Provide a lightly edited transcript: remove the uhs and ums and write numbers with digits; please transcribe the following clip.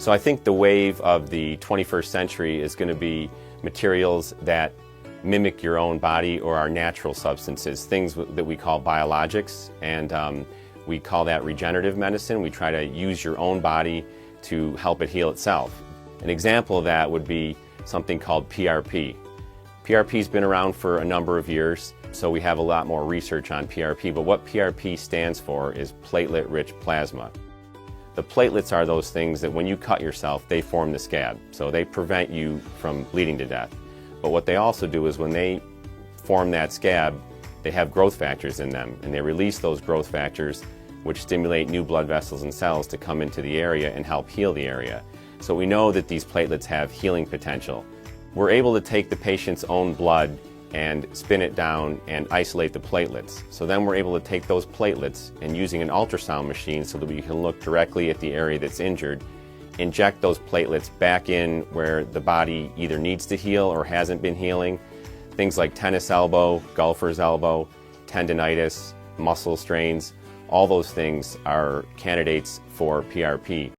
So I think the wave of the 21st century is going to be materials that mimic your own body or are natural substances, things that we call biologics, and we call that regenerative medicine. We try to use your own body to help it heal itself. An example of that would be something called PRP. PRP's been around for a number of years, so we have a lot more research on PRP, but what PRP stands for is platelet-rich plasma. The platelets are those things that when you cut yourself, they form the scab, so they prevent you from bleeding to death. But what they also do is when they form that scab, they have growth factors in them, and they release those growth factors which stimulate new blood vessels and cells to come into the area and help heal the area. So we know that these platelets have healing potential. We're able to take the patient's own blood and spin it down and isolate the platelets. So then we're able to take those platelets and using an ultrasound machine so that we can look directly at the area that's injured, inject those platelets back in where the body either needs to heal or hasn't been healing. Things like tennis elbow, golfer's elbow, tendonitis, muscle strains, all those things are candidates for PRP.